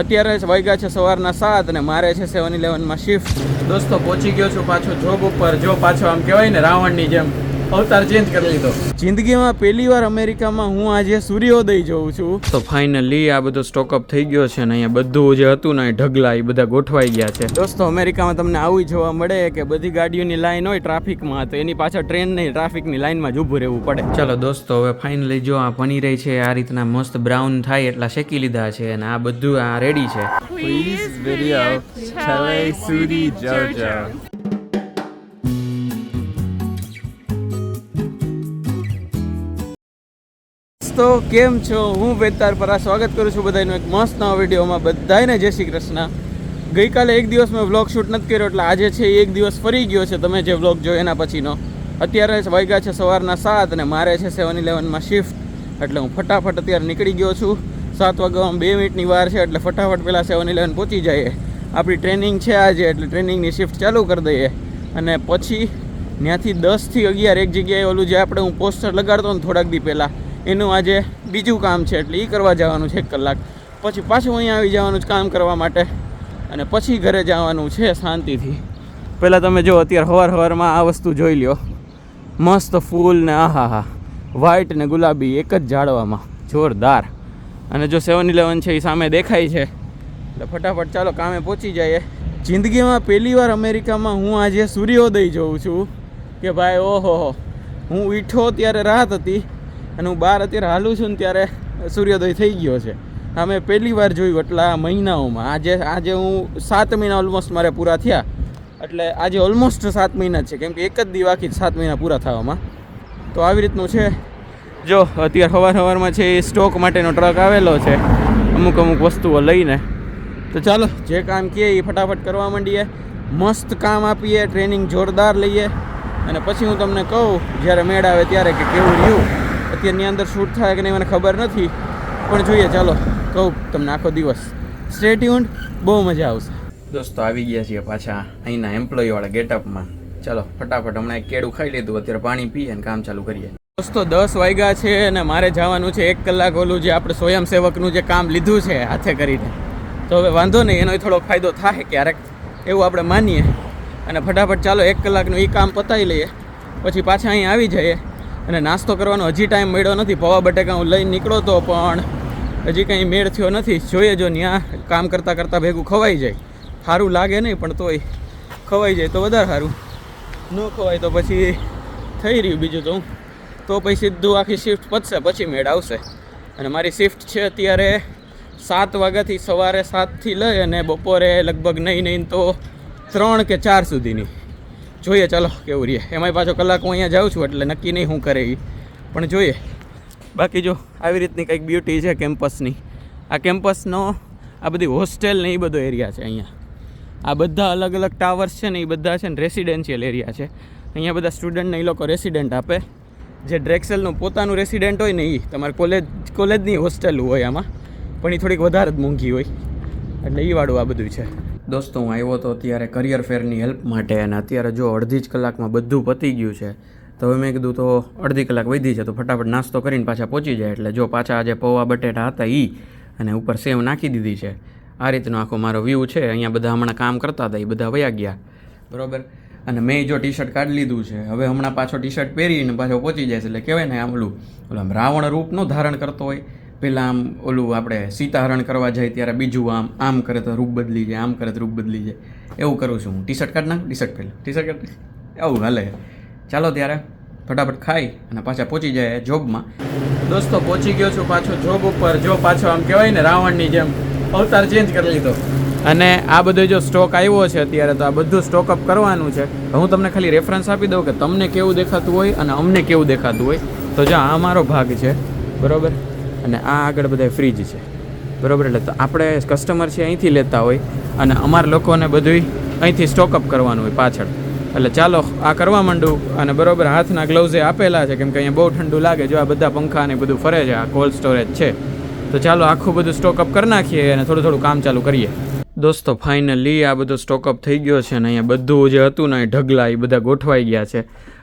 અત્યારે વાગ્યા છે સવારના 7 અને મારે છે 7-11 શિફ્ટ. દોસ્તો પહોંચી ગયો છું પાછો જોબ ઉપર. જો પાછો આમ કહેવાય ને રાવણની જેમ અવતાર ચેન્જ કરી લીધો. જિંદગીમાં પહેલી વાર અમેરિકામાં હું આજે સૂર્યોદય જોઉં છું. તો ફાઇનલી આ બધો સ્ટોકઅપ થઈ ગયો છે ને અહીંયા બધું જે હતું ને ઢગલા એ બધા ગોઠવાઈ ગયા છે. દોસ્તો અમેરિકામાં તમને આવું જોવા મળે કે બધી ગાડીઓની લાઈન હોય ટ્રાફિકમાં, તો એની પાછળ ટ્રેન નહીં, ટ્રાફિકની લાઈનમાં જ ઊભું રહેવું પડે. ચલો દોસ્તો હવે ફાઇનલી જો આ બની રહી છે આ રીતના મસ્ત બ્રાઉન થાય એટલા શેકી લીધા છે અને આ બધું આ રેડી છે. Please video Chele Sudi Jojo. તો કેમ છો? હું વેતાર પરા સ્વાગત કરું છું બધાનું એક મસ્ત નવા વિડીયોમાં. બધાને જય શ્રી કૃષ્ણ. ગઈકાલે એક દિવસ મેં વ્લોગ શૂટ નથી કર્યો એટલે આજે છે એક દિવસ ફરી ગયો છે તમે જે વ્લોગ જોયો એના પછીનો. અત્યારે વાગ્યા છે સવારના 7 અને મારે છે 7-11 શિફ્ટ એટલે હું ફટાફટ અત્યારે નીકળી ગયો છું. 7 વાગ્યામાં 2 મિનિટની વાર છે એટલે ફટાફટ પહેલાં 7-11 પહોંચી જઈએ. આપણી ટ્રેનિંગ છે આજે એટલે ટ્રેનિંગની શિફ્ટ ચાલુ કરી દઈએ અને પછી ત્યાંથી 10 થી 11 એક જગ્યાએ ઓલું જે આપણે હું પોસ્ટર લગાડતો ને થોડાક દી પહેલાં એનું આજે બીજું કામ છે એટલે એ કરવા જવાનું છે 1 કલાક. પછી પાછું અહીંયા આવી જવાનું છે કામ કરવા માટે અને પછી ઘરે જવાનું છે શાંતિથી. પહેલાં તમે જો અત્યારે સવારમાં આ વસ્તુ જોઈ લ્યો, મસ્ત ફૂલ ને આહા વ્હાઈટ ને ગુલાબી એક જ ઝાડવામાં, જોરદાર. અને જો 7-11 છે એ સામે દેખાય છે એટલે ફટાફટ ચાલો કામે પહોંચી જઈએ. જિંદગીમાં પહેલી વાર અમેરિકામાં હું આજે સૂર્યોદય જોઉં છું કે ભાઈ ઓહો, હું ઉઠ્યો ત્યારે રાત હતી અને હું બહાર અત્યારે હાલું છું ને ત્યારે સૂર્યોદય થઈ ગયો છે. આ મેં પહેલી વાર જોયું એટલા મહિનાઓમાં. આજે હું 7 મહિના ઓલમોસ્ટ મારે પૂરા થયા એટલે આજે ઓલમોસ્ટ 7 મહિના જ છે કેમ કે એક જ દી બાકી 7 મહિના પૂરા થવામાં. તો આવી રીતનું છે. જો અત્યારે સવારમાં છે એ સ્ટોક માટેનો ટ્રક આવેલો છે અમુક વસ્તુઓ લઈને. તો ચાલો જે કામ કહે એ ફટાફટ કરવા માંડીએ, મસ્ત કામ આપીએ, ટ્રેનિંગ જોરદાર લઈએ અને પછી હું તમને કહું જ્યારે મેળ આવે ત્યારે કે કેવું રહ્યું. અત્યારની અંદર શૂટ થાય કે નહીં મને ખબર નથી પણ જોઈએ. ચાલો કહું તમને આખો દિવસ. સ્ટે ટ્યુન્ડ, બહુ મજા આવશે. દોસ્તો આવી ગયા છીએ પાછા અહીંના એમ્પ્લોયીવાળા ગેટઅપમાં. ચાલો ફટાફટ હમણાં એક કેળું ખાઈ લીધું, અત્યારે પાણી પીએ અને કામ ચાલુ કરીએ. દોસ્તો 10 વાગ્યા છે અને મારે જવાનું છે 1 કલાક ઓલું જે આપણે સ્વયંસેવકનું જે કામ લીધું છે હાથે કરીને. તો હવે વાંધો નહીં, એનો થોડો ફાયદો થાય ક્યારેક એવું આપણે માનીએ અને ફટાફટ ચાલો 1 કલાકનું એ કામ પતાવી લઈએ પછી પાછા અહીં આવી જઈએ. અને નાસ્તો કરવાનો હજી ટાઈમ મળ્યો નથી. પૌવા બટેકા હું લઈને નીકળો તો પણ હજી કંઈ મેળ થયો નથી. જોઈએ જો ત્યાં કામ કરતાં ભેગું ખવાઈ જાય. સારું લાગે નહીં પણ તોય ખવાઈ જાય તો વધારે સારું, ન ખવાય તો પછી થઈ રહ્યું બીજું. તો પછી સીધું આખી શિફ્ટ પતશે પછી મેળ આવશે. અને મારી શિફ્ટ છે અત્યારે 7 વાગ્યાથી સવારે 7થી લઈ અને બપોરે લગભગ નહીં તો 3 કે 4 સુધીની. જોઈએ ચાલો કેવું રહીએ. એમાંય પાછો કલાક હું અહીંયા જાઉં છું એટલે નક્કી નહીં શું કરે એ પણ જોઈએ. બાકી જો આવી રીતની કંઈક બ્યુટી છે કેમ્પસની. આ કેમ્પસનો આ બધી હોસ્ટેલ ને એ બધો એરિયા છે અહીંયા. આ બધા અલગ અલગ ટાવર્સ છે ને એ બધા છે ને રેસિડેન્શિયલ એરિયા છે. અહીંયા બધા સ્ટુડન્ટને એ લોકો રેસિડેન્ટ આપે. જે ડ્રેક્સેલનું પોતાનું રેસિડેન્ટ હોય ને એ તમારે કોલેજની હોસ્ટેલ હોય આમાં, પણ એ થોડીક વધારે જ મોંઘી હોય એટલે એ વાળું આ બધું છે. દોસ્તો હું આવ્યો તો અત્યારે કરિયર ફેરની હેલ્પ માટે અને અત્યારે જો અડધી જ કલાકમાં બધું પતી ગયું છે. તો હવે મેં કીધું તો અડધી કલાક વધી છે તો ફટાફટ નાસ્તો કરીને પાછા પહોંચી જાય. એટલે જો પાછા આજે પૌવા બટેટા હતા એ અને ઉપર સેવ નાખી દીધી છે. આ રીતનો આખો મારો વ્યૂ છે. અહીંયા બધા હમણાં કામ કરતા હતા એ બધા વયા ગયા બરાબર. અને મેં જો ટી શર્ટ કાઢી લીધું છે. હવે હમણાં પાછો ટી શર્ટ પહેરીને પાછો પહોંચી જાય છે. એટલે કહેવાય ને આમ ઓલું રાવણ રૂપ નો ધારણ કરતો હોય. પહેલાં આમ ઓલું આપણે સીતાહરણ કરવા જાય ત્યારે બીજું આમ કરે તો રૂપ બદલી જાય, આમ કરે તો રૂપ બદલી જાય. એવું કરું છું હું. ટી શર્ટ કાઢ નાખ, ટી શર્ટ કાઢ એવું હાલે. ચાલો ત્યારે ફટાફટ ખાઈ અને પાછા પહોંચી જાય જોબમાં. દોસ્તો પહોંચી ગયો છું પાછો જોબ ઉપર. જો પાછો આમ કહેવાય ને રાવણની જેમ અવતાર ચેન્જ કરી લીધો. અને આ બધો જો સ્ટોક આવ્યો છે અત્યારે તો આ બધું સ્ટોકઅપ કરવાનું છે. હું તમને ખાલી રેફરન્સ આપી દઉં કે તમને કેવું દેખાતું હોય અને અમને કેવું દેખાતું હોય. તો જો આ અમારો ભાગ છે બરાબર અને આ આગળ બધા ફ્રીજ છે બરાબર. એટલે તો આપણે કસ્ટમર છે અહીંથી લેતા હોય અને અમારા લોકોને બધું અહીંથી સ્ટોકઅપ કરવાનું હોય પાછળ. એટલે ચાલો આ કરવા માંડું. અને બરાબર હાથના ગ્લવ્સ આપેલા છે કેમ કે અહીંયા બહુ ઠંડુ લાગે. જો આ બધા પંખા ને બધું ફરે છે, આ કોલ્ડ સ્ટોરેજ છે. તો ચાલો આખું બધું સ્ટોકઅપ કરી નાખીએ અને થોડું કામ ચાલુ કરીએ. દોસ્તો ફાઇનલી આ બધો સ્ટોકઅપ થઈ ગયો છે અને અહીંયા બધું જે હતું ને એ ઢગલા એ બધા ગોઠવાઈ ગયા છે.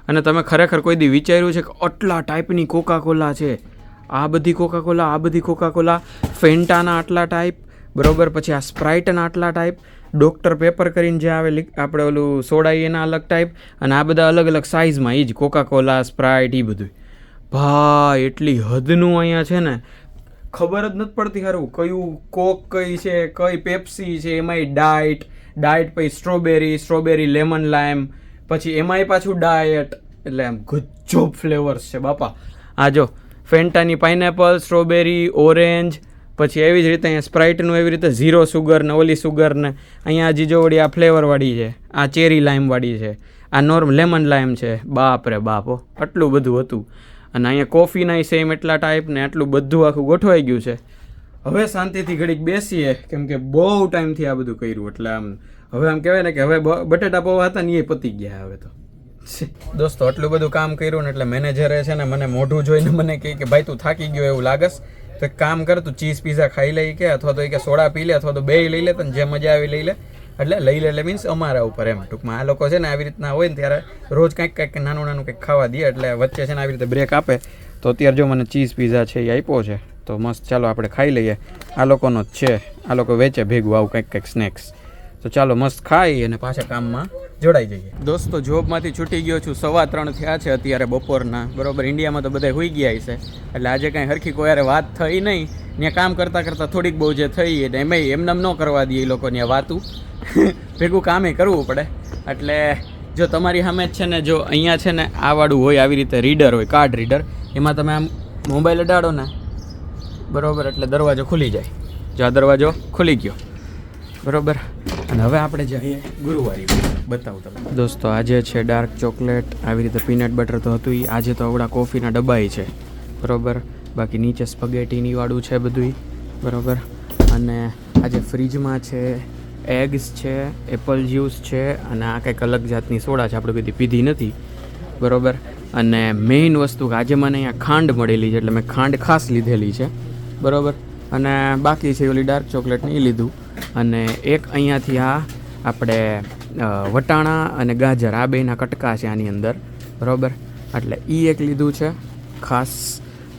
અને તમે ખરેખર કોઈ દી વિચાર્યું છે કે આટલા ટાઈપની કોકા કોલા છે? આ બધી કોકા કોલા, ફેન્ટાના આટલા ટાઈપ બરાબર. પછી આ સ્પ્રાઇટના આટલા ટાઈપ, ડૉક્ટર પેપર કરીને જે આવે આપણે ઓલું સોડા એના અલગ ટાઈપ, અને આ બધા અલગ અલગ સાઇઝમાં, એ જ કોકાકોલા, સ્પ્રાઇટ, એ બધું. ભાઈ એટલી હદનું અહીંયા છે ને, ખબર જ નથી પડતી સારું કયું કોક કઈ છે, કઈ પેપ્સી છે, એમાંય ડાયટ પછી સ્ટ્રોબેરી લેમન લાઈમ, પછી એમાંય પાછું ડાયટ, એટલે આમ ગજબ ફ્લેવર્સ છે બાપા. આ જો ફેન્ટાની પાઇનેપલ, સ્ટ્રોબેરી, ઓરેન્જ, પછી એવી જ રીતે અહીંયા સ્પ્રાઇટનું એવી રીતે 0 સુગર ને ઓલી સુગર ને, અહીંયા જીજોવડી આ ફ્લેવરવાળી છે, આ ચેરી લાઈમવાળી છે, આ નોર્મલ લેમન લાઈમ છે. બાપ રે બાપ, આટલું બધું હતું. અને અહીંયા કોફીના સેમ એટલા ટાઈપ ને આટલું બધું આખું ગોઠવાઈ ગયું છે. હવે શાંતિથી ઘડીક બેસીએ, કેમ કે બહુ ટાઈમથી આ બધું કર્યું, એટલે આમ હવે આમ કહેવાય ને કે હવે બટેટા પૌવા હતા ને એ પતી ગયા હવે તો. દોસ્તો આટલું બધું કામ કર્યું ને એટલે મેનેજરે છે ને મને મોઢું જોઈને મને કહે કે ભાઈ તું થાકી ગયો એવું લાગસ, તો એક કામ કર તું ચીઝ પીઝા ખાઈ લઈ કે, અથવા તો કે સોડા પી લે, અથવા તો બે લઈ લે, તને જે મજા આવી લઈ લે. એટલે લઈ લે મીન્સ અમારા ઉપર એમ ટૂંકમાં. આ લોકો છે ને આવી રીતના હોય ને ત્યારે રોજ કંઈક નાનું કંઈક ખાવા દે, એટલે વચ્ચે છે ને આવી રીતે બ્રેક આપે. તો અત્યારે જો મને ચીઝ પીઝા છે એ આપ્યો છે, તો મસ્ત ચાલો આપણે ખાઈ લઈએ. આ લોકોનો જ છે, આ લોકો વેચે ભેગું આવું કંઈક સ્નેક્સ. તો ચાલો મસ્ત ખાઈ અને પાછા કામમાં જોડાઈ જઈએ. દોસ્તો જોબમાંથી છૂટી ગયો છું, 3:15 થયા છે અત્યારે બપોરના, બરાબર. ઇન્ડિયામાં તો બધા હોઈ ગયા છે, એટલે આજે કાંઈ હરખી કોઈ યારે વાત થઈ નહીં. ત્યાં કામ કરતાં થોડીક બહુ જે થઈ, એટલે એમને ન કરવા દઈએ એ લોકોની વાતું, ભેગું કામે કરવું પડે. એટલે જો તમારી સામે જ છે ને, જો અહીંયા છે ને આ વાળું હોય, આવી રીતે રીડર હોય, કાર્ડ રીડર, એમાં તમે આમ મોબાઈલ અડાડો ને, બરાબર, એટલે દરવાજો ખુલી જાય. જો આ દરવાજો ખુલી ગયો, બરાબર. અને હવે આપણે જઈએ ગુરુવારી, બતાવું તમને. દોસ્તો આજે છે ડાર્ક ચોકલેટ, આવી રીતે પીનટ બટર તો હતું. આજે તો આવડા કોફીના ડબ્બાઈ છે, બરાબર. બાકી નીચે સ્પગેટીની વાળું છે બધું, બરાબર. અને આજે ફ્રીજમાં છે એગ્સ છે, એપલ જ્યુસ છે, અને આ કંઈક અલગ જાતની સોડા છે, આપણે બધી પીધી નથી, બરાબર. અને મેઇન વસ્તુ કે આજે મને અહીંયા ખાંડ મળેલી છે, એટલે મેં ખાંડ ખાસ લીધેલી છે, બરાબર. અને બાકી છે ઓલી ડાર્ક ચોકલેટને એ લીધું. અને એક અહીંયાથી આ આપણે વટાણા અને ગાજર આ બેના કટકા છે આની અંદર, બરાબર. એટલે એ એક લીધું છે ખાસ.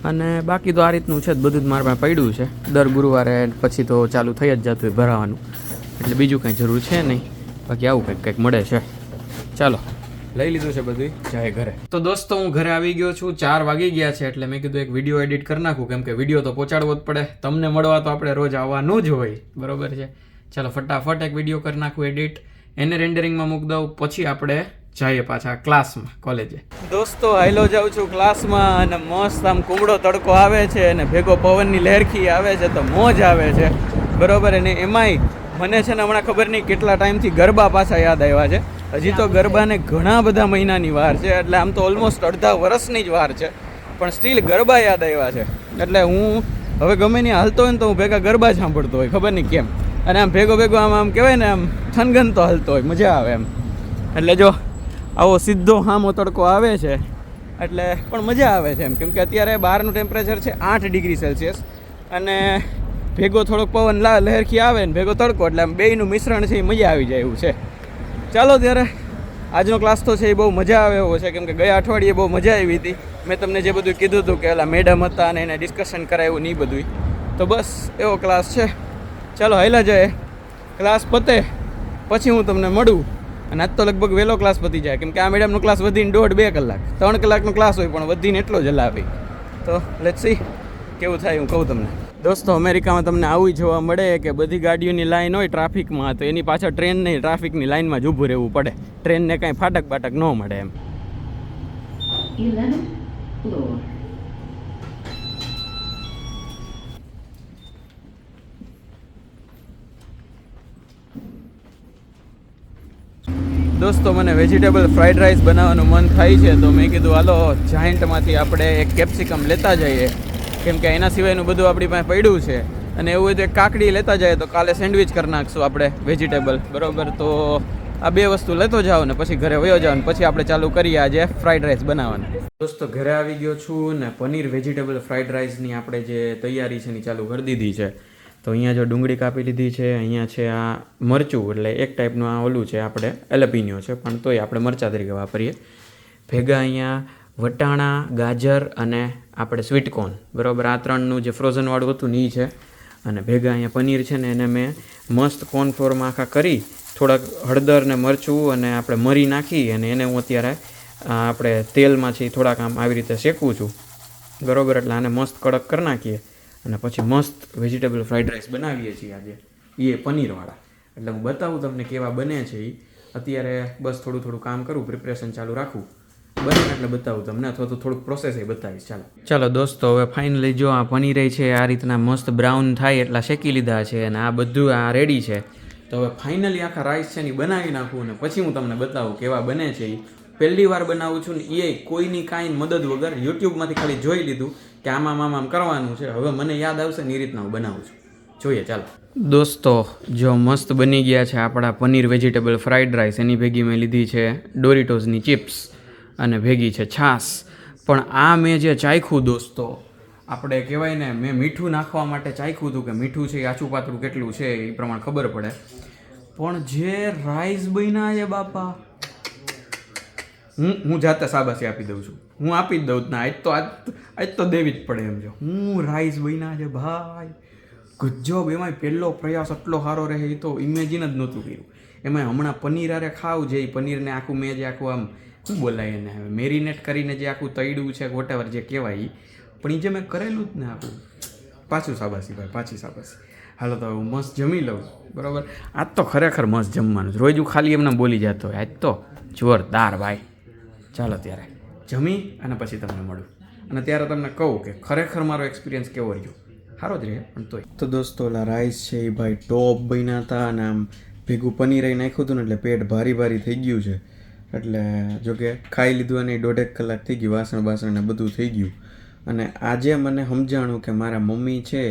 અને બાકી તો આ રીતનું છે, બધું જ મારા પાસે પડ્યું છે. દર ગુરુવારે પછી તો ચાલુ થઈ જ જતું હોય ભરાવાનું, એટલે બીજું કંઈ જરૂર છે નહીં. બાકી આવું કંઈક મળે છે. ચાલો લઈ લીધું છે બધું, જાય ઘરે. તો દોસ્તો હું ઘરે આવી ગયો છું, 4 વાગી ગયા છે, એટલે મેં કીધું એક વિડીયો એડિટ કરી નાખું, કેમ કે વિડીયો તો પહોંચાડવો જ પડે. તમને મળવા તો આપણે રોજ આવવાનું જ હોય, બરાબર છે. ચાલો ફટાફટ એક વિડીયો કરી નાખું એડિટ, એને રેન્ડરિંગમાં મૂકી દઉં, પછી આપણે જઈએ પાછા ક્લાસમાં, કોલેજે. દોસ્તો હાઈલો જાઉં છું ક્લાસમાં, અને મસ્ત આમ કુમળો તડકો આવે છે, અને ભેગો પવનની લહેરખી આવે છે, તો મોજ આવે છે, બરાબર. અને એમાંય મને છે ને હમણાં ખબર નહીં કેટલા ટાઈમથી ગરબા પાછા યાદ આવ્યા છે. હજી તો ગરબાને ઘણા બધા મહિનાની વાર છે, એટલે આમ તો ઓલમોસ્ટ અડધા વર્ષની જ વાર છે, પણ સ્ટીલ ગરબા યાદ આવ્યા છે. એટલે હું હવે ગમે નહીં હાલતો હોય ને તો હું ભેગા ગરબા સાંભળતો હોય, ખબર નહીં કેમ. અને આમ ભેગો આમ કહેવાય ને, આમ થનગનતો હાલતો હોય, મજા આવે એમ. એટલે જો આવો સીધો હામો તડકો આવે છે, એટલે પણ મજા આવે છે એમ, કેમ કે અત્યારે બહારનું ટેમ્પરેચર છે 8 ડિગ્રી સેલ્સિયસ, અને ભેગો થોડોક પવન લહેરખી આવે ને ભેગો તડકો, એટલે આમ બેયનું મિશ્રણ છે એ મજા આવી જાય એવું છે. ચાલો ત્યારે આજનો ક્લાસ તો છે એ બહુ મજા આવે એવો છે, કેમ કે ગયા અઠવાડિયે બહુ મજા આવી હતી. મેં તમને જે બધું કીધું હતું કે ઓલા મેડમ હતા અને એને ડિસ્કશન કરાવ્યું નહીં બધું, તો બસ એવો ક્લાસ છે. ચાલો હાઈલા જાય, ક્લાસ પતે પછી હું તમને મળું. અને આજ તો લગભગ વહેલો ક્લાસ પતી જાય, કેમ કે આ મેડમનો ક્લાસ વધીને 1.5-2 કલાક, 3 કલાકનો ક્લાસ હોય, પણ વધીને એટલો જ હલાવે. તો લેટ્સ સી કેવું થાય, હું કહું તમને. દોસ્તો અમેરિકામાં તમને આવું જોવા મળે કે બધી ગાડીઓની લાઈન હોય ટ્રાફિકમાં, તો એની પાછળ ટ્રેન નહીં, ટ્રાફિકની લાઈનમાં જ ઊભું રહેવું પડે. ટ્રેનને કાંઈ ફાટક બાટક ન મળે એમ. 11th floor. દોસ્તો મને વેજીટેબલ ફ્રાઈડ રાઈસ બનાવવાનું મન થાય છે, તો મેં કીધું હાલો જાયન્ટમાંથી આપણે એક કેપ્સિકમ લેતા જઈએ, કેમ કે એના સિવાયનું બધું આપણી પાસે પડ્યું છે. અને એવું હોય તો એક કાકડી લેતા જાય, તો કાલે સેન્ડવિચ કરી નાખશું આપણે વેજીટેબલ, બરાબર. તો આ 2 વસ્તુ લેતો જાઓ ને પછી ઘરે વયો જાઓ, ને પછી આપણે ચાલુ કરીએ આજે ફ્રાઈડ રાઈસ બનાવવાના. દોસ્તો ઘરે આવી ગયો છું ને પનીર વેજીટેબલ ફ્રાઈડ રાઈસની આપણે જે તૈયારી છે એની ચાલુ કરી દીધી છે. તો અહીંયા જો ડુંગળી કાપી લીધી છે, અહીંયા છે આ મરચું, એટલે એક ટાઈપનું આ ઓલું છે આપણે એલેપિનો છે, પણ તોય આપણે મરચાં તરીકે વાપરીએ. ભેગા અહીંયા વટાણા, ગાજર અને આપણે સ્વીટકોર્ન, બરાબર. આ 3નું જે ફ્રોઝનવાળું હતું ને એ છે. અને ભેગા અહીંયા પનીર છે ને એને મેં મસ્ત કોર્નફ્લોરમાં આખા કરી થોડાક હળદર ને મરચું અને આપણે મરી નાખી અને એને હું અત્યારે આપણે તેલમાં છે થોડાક આમ આવી રીતે શેકું છું બરાબર. એટલે આને મસ્ત કડક કરી નાખીએ અને પછી મસ્ત વેજીટેબલ ફ્રાઈડ રાઈસ બનાવીએ છીએ આજે એ પનીરવાળા. એટલે હું બતાવું તમને કેવા બને છે એ. અત્યારે બસ થોડું થોડું કામ કરું, પ્રિપરેશન ચાલુ રાખું, બને એટલે બતાવું તમને, અથવા તો થોડુંક પ્રોસેસ એ બતાવીશ. ચાલો દોસ્તો, હવે ફાઇનલી જો આ પનીર છે આ રીતના મસ્ત બ્રાઉન થાય એટલા શેકી લીધા છે અને આ બધું આ રેડી છે. તો હવે ફાઇનલી આખા રાઈસ છે ને બનાવી નાખું અને પછી હું તમને બતાવું કેવા બને છે એ. પહેલી વાર બનાવું છું ને એ કોઈની કાંઈ મદદ વગર યુટ્યુબમાંથી ખાલી જોઈ લીધું કે આમ કરવાનું છે. હવે મને યાદ આવશે ને એ રીતના હું બનાવું છું. જોઈએ ચાલો દોસ્તો. જો મસ્ત બની ગયા છે આપણા પનીર વેજીટેબલ ફ્રાઈડ રાઈસ. એની ભેગી મેં લીધી છે ડોરિટોઝની ચિપ્સ અને ભેગી છે છાશ. પણ આ મેં જે ચાખ્યું દોસ્તો, આપણે કહેવાય ને મેં મીઠું નાખવા માટે ચાખ્યું હતું કે મીઠું છે એ આછું પાતળું કેટલું છે એ પ્રમાણે ખબર પડે. પણ જે રાઈસ બન્યા છે બાપા, હું જાતે શાબાશી આપી દઉં છું. હું આપી જ દઉં ના, આજ તો દેવી જ પડે એમ. જો હું રાઈસ બન્યા છે ભાઈ ગજબ. એમાંય પહેલો પ્રયાસ આટલો સારો રહે એ તો ઇમેજિન જ નહોતું કર્યું. એમાં હમણાં પનીર આરે ખાવું જે પનીરને આખું મેં જે આખું આમ શું બોલાય એને હવે મેરિનેટ કરીને જે આખું તળ્યું છે વોટેવર જે કહેવાય, પણ એ જે મેં કરેલું જ ને આખું, પાછું શાબાશી ભાઈ, પાછી શાબાશી. હાલો તો હું મસ્ત જમી લઉં બરાબર. આજ તો ખરેખર મસ્ત જમવાનું. રોજ હું ખાલી એમને બોલી જતો હોય, આજ તો જોરદાર ભાઈ. ચાલો ત્યારે જમી અને પછી તમને મળું અને ત્યારે તમને કહું કે ખરેખર મારો એક્સપિરિયન્સ કેવો રહ્યો. સારો જ રહે પણ તોય. તો દોસ્તો ઓલા રાઈસ છે એ ભાઈ ટોપ બન્યા હતા અને આમ ભેગું પનીર અહીં નાખ્યું હતું ને એટલે પેટ ભારી ભારી થઈ ગયું છે. એટલે જોકે ખાઈ લીધું અને 1.5 કલાક થઈ ગયું, વાસણ ને બધું થઈ ગયું. અને આજે મને સમજાણું કે મારા મમ્મી છે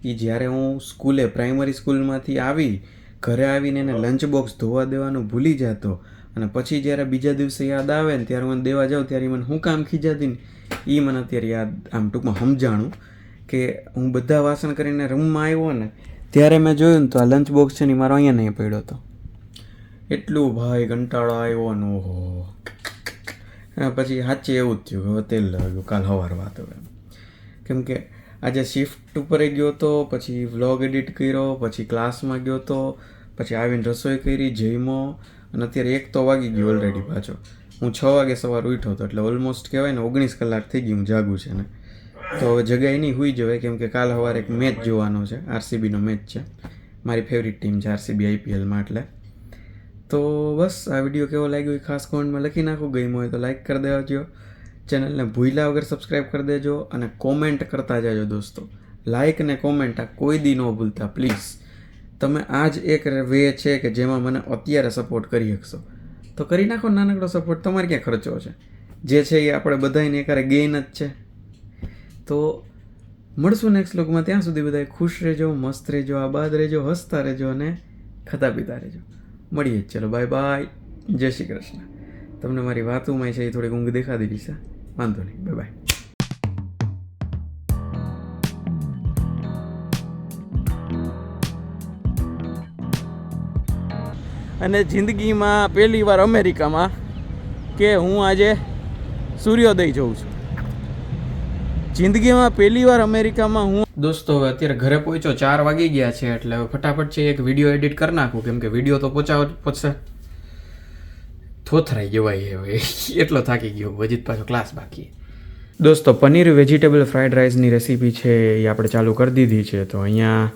એ જ્યારે હું સ્કૂલે પ્રાઇમરી સ્કૂલમાંથી આવી ઘરે આવીને એને લંચ બોક્સ ધોવા દેવાનું ભૂલી જતો અને પછી જ્યારે બીજા દિવસે યાદ આવે ને ત્યારે મને દેવા જાઉં ત્યારે મને શું કામ ખીજાતી ને એ મને અત્યારે યાદ આમ ટૂંકમાં સમજાણું કે હું બધા વાસણ કરીને રૂમમાં આવ્યો ને ત્યારે મેં જોયું ને તો આ લંચ બોક્સ છે ને મારો અહીંયા નહીં પડ્યો હતો. એટલું ભાઈ કંટાળો આવ્યો ને ઓહો. પછી સાચે એવું જ થયું કે હવે તેલ લાગ્યું કાલ સવાર વાત હવે. કેમ કે આજે શિફ્ટ ઉપર ગયો હતો, પછી વ્લોગ એડિટ કર્યો, પછી ક્લાસમાં ગયો હતો, પછી આવીને રસોઈ કરી, જમ્યો અને અત્યારે 1 તો વાગી ગયો ઓલરેડી પાછો. હું 6 વાગે સવાર ઉઠ્યો હતો એટલે ઓલમોસ્ટ કહેવાય ને 19 કલાક થઈ ગયું હું જાગું છે ને. તો હવે જગાઈ નહીં હોઈ જવાય કેમ કે કાલ સવારે એક મેચ જોવાનો છે, RCBનો મેચ છે. મારી ફેવરિટ ટીમ છે RCB IPLમાં. એટલે તો બસ આ વિડીયો કેવો લાગ્યો એ ખાસ કોમેન્ટમાં લખી નાખો. ગમ્યો હોય તો લાઈક કરી દેજો, ચેનલને ભૂલ્યા વગર સબસ્ક્રાઈબ કરી દેજો અને કોમેન્ટ કરતા જાજો દોસ્તો. લાઈક ને કોમેન્ટ આ કોઈ દી ન ભૂલતા પ્લીઝ. તમે આ જ એક વે છે કે જેમાં મને અત્યારે સપોર્ટ કરી શકશો તો કરી નાખો. નાનકડો સપોર્ટ તમારે ક્યાં ખર્ચો છે, જે છે એ આપણે બધાને એકારે ગેઇન જ છે. તો મળશું નેક્સ્ટ વ્લોગમાં. ત્યાં સુધી બધા ખુશ રહેજો, મસ્ત રહેજો, આબાદ રહેજો, હસતા રહેજો અને ખાતા પીતા રહેજો. મળીએ જ. ચલો બાય બાય, જય શ્રી કૃષ્ણ. તમને મારી વાતોમાં છે એ થોડીક ઊંઘ દેખાતી છે, વાંધો નહીં, બાય બાય. અને જિંદગીમાં પહેલી વાર અમેરિકામાં કે હું આજે સૂર્યોદય જોઉં છું. જિંદગીમાં પહેલી વાર અમેરિકામાં હું. દોસ્તો હવે અત્યારે ઘરે પહોંચ્યો, 4 વાગી ગયા છે એટલે હવે ફટાફટ છે એક વિડીયો એડિટ કરી નાખું કેમ કે વિડીયો તો પહોંચશે. થોથરાઈ જવાય હવે એટલો થાકી ગયો, હજી પાછો ક્લાસ બાકી. દોસ્તો પનીર વેજીટેબલ ફ્રાઈડ રાઈસની રેસીપી છે એ આપણે ચાલુ કરી દીધી છે. તો અહીંયા